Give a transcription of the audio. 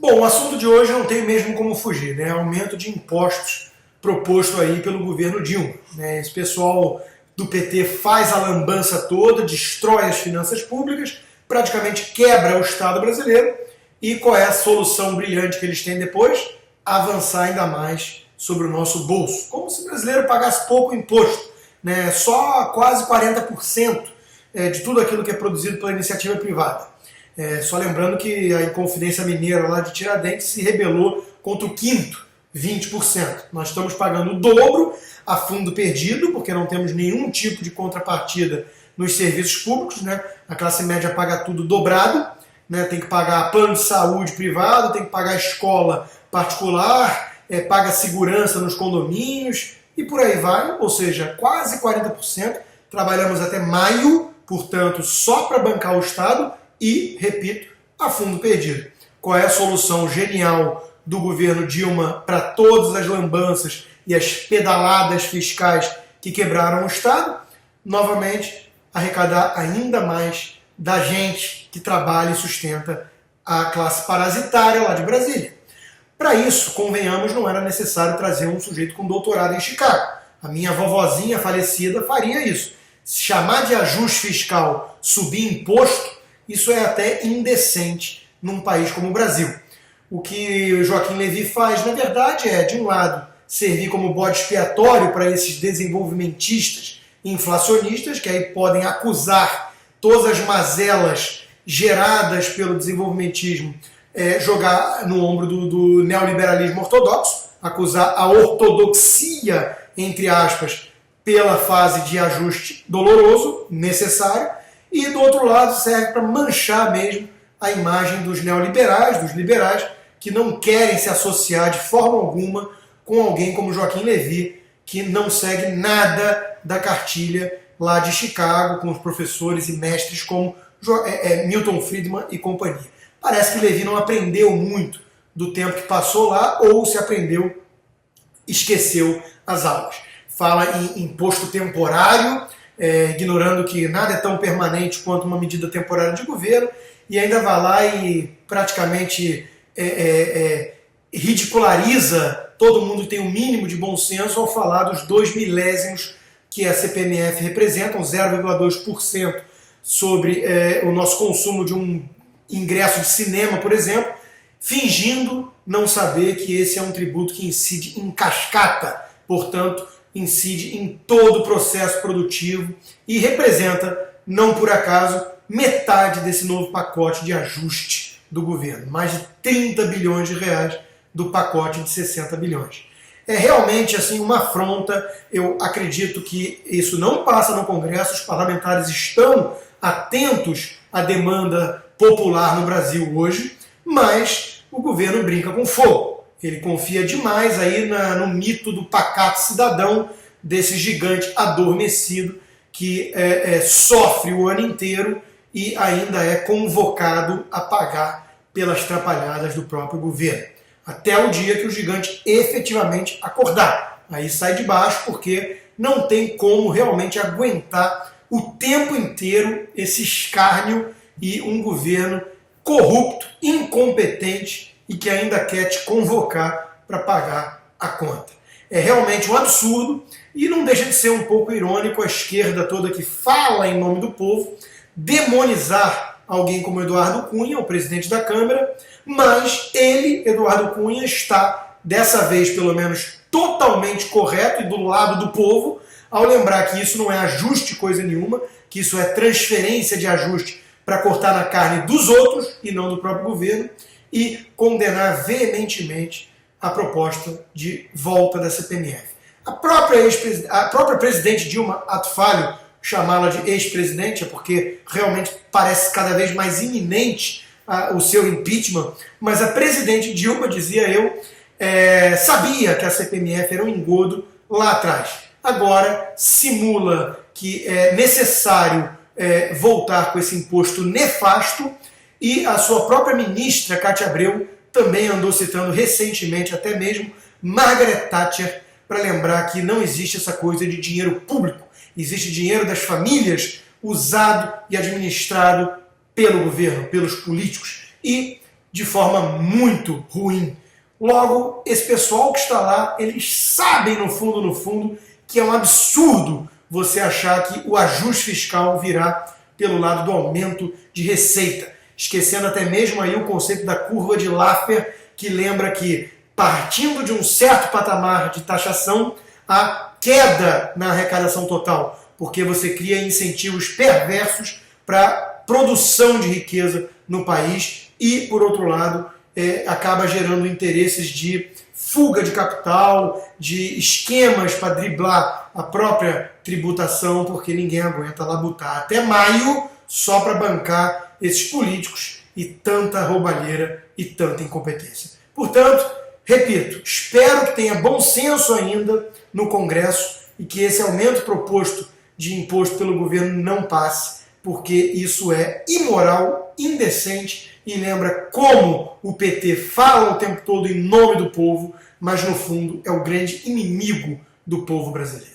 Bom, o assunto de hoje não tem mesmo como fugir, né? Aumento de impostos proposto aí pelo governo Dilma, né? Esse pessoal do PT faz a lambança toda, destrói as finanças públicas, praticamente quebra o Estado brasileiro. E qual é a solução brilhante que eles têm depois? Avançar ainda mais sobre o nosso bolso. Como se o brasileiro pagasse pouco imposto, né? Só quase 40% de tudo aquilo que é produzido pela iniciativa privada. Só lembrando que a Inconfidência Mineira lá de Tiradentes se rebelou contra o quinto, 20%. Nós estamos pagando o dobro a fundo perdido, porque não temos nenhum tipo de contrapartida nos serviços públicos, né? A classe média paga tudo dobrado, né? Tem que pagar plano de saúde privado, tem que pagar escola particular, paga segurança nos condomínios e por aí vai, ou seja, quase 40%. Trabalhamos até maio, portanto, só para bancar o Estado e, repito, a fundo perdido. Qual é a solução genial do governo Dilma para todas as lambanças e as pedaladas fiscais que quebraram o Estado? Novamente, arrecadar ainda mais da gente que trabalha e sustenta a classe parasitária lá de Brasília. Para isso, convenhamos, não era necessário trazer um sujeito com doutorado em Chicago. A minha vovozinha falecida faria isso. Se chamar de ajuste fiscal, subir imposto, isso é até indecente num país como o Brasil. O que o Joaquim Levy faz, na verdade, é, de um lado, servir como bode expiatório para esses desenvolvimentistas inflacionistas, que aí podem acusar todas as mazelas geradas pelo desenvolvimentismo, jogar no ombro do neoliberalismo ortodoxo, acusar a ortodoxia, entre aspas, pela fase de ajuste doloroso, necessário, e do outro lado serve para manchar mesmo a imagem dos neoliberais, dos liberais, que não querem se associar de forma alguma com alguém como Joaquim Levy, que não segue nada da cartilha lá de Chicago, com os professores e mestres como Milton Friedman e companhia. Parece que Levy não aprendeu muito do tempo que passou lá, ou se aprendeu, esqueceu as aulas. Fala em imposto temporário, ignorando que nada é tão permanente quanto uma medida temporária de governo, e ainda vai lá e praticamente ridiculariza todo mundo que tem o mínimo de bom senso ao falar dos 2 milésimos que a CPMF representa, 0,2% sobre o nosso consumo de um ingresso de cinema, por exemplo, fingindo não saber que esse é um tributo que incide em cascata, portanto, incide em todo o processo produtivo e representa, não por acaso, metade desse novo pacote de ajuste do governo. Mais de 30 bilhões de reais do pacote de 60 bilhões. É realmente assim uma afronta. Eu acredito que isso não passa no Congresso, os parlamentares estão atentos à demanda popular no Brasil hoje, mas o governo brinca com fogo. Ele confia demais aí no mito do pacato cidadão, desse gigante adormecido que sofre o ano inteiro e ainda é convocado a pagar pelas trapalhadas do próprio governo. Até o dia que o gigante efetivamente acordar. Aí sai de baixo porque não tem como realmente aguentar o tempo inteiro esse escárnio e um governo corrupto, incompetente e que ainda quer te convocar para pagar a conta. É realmente um absurdo e não deixa de ser um pouco irônico a esquerda toda que fala em nome do povo demonizar alguém como Eduardo Cunha, o presidente da Câmara, mas ele, Eduardo Cunha, está, dessa vez pelo menos, totalmente correto e do lado do povo, ao lembrar que isso não é ajuste coisa nenhuma, que isso é transferência de ajuste para cortar na carne dos outros e não do próprio governo, e condenar veementemente a proposta de volta da CPMF. A própria presidente Dilma, ato falho, chamá-la de ex-presidente, porque realmente parece cada vez mais iminente o seu impeachment, mas a presidente Dilma, dizia eu, sabia que a CPMF era um engodo lá atrás. Agora simula que é necessário voltar com esse imposto nefasto, e a sua própria ministra, Cátia Abreu, também andou citando recentemente até mesmo Margaret Thatcher, para lembrar que não existe essa coisa de dinheiro público, existe dinheiro das famílias usado e administrado pelo governo, pelos políticos. E de forma muito ruim. Logo, esse pessoal que está lá, eles sabem no fundo, que é um absurdo você achar que o ajuste fiscal virá pelo lado do aumento de receita. Esquecendo até mesmo aí o conceito da curva de Laffer, que lembra que, partindo de um certo patamar de taxação, há queda na arrecadação total, porque você cria incentivos perversos para produção de riqueza no país e, por outro lado, acaba gerando interesses de fuga de capital, de esquemas para driblar a própria tributação, porque ninguém aguenta labutar até maio só para bancar esses políticos e tanta roubalheira e tanta incompetência. Portanto, repito, espero que tenha bom senso ainda no Congresso e que esse aumento proposto de imposto pelo governo não passe, porque isso é imoral, indecente e lembra como o PT fala o tempo todo em nome do povo, mas no fundo é o grande inimigo do povo brasileiro.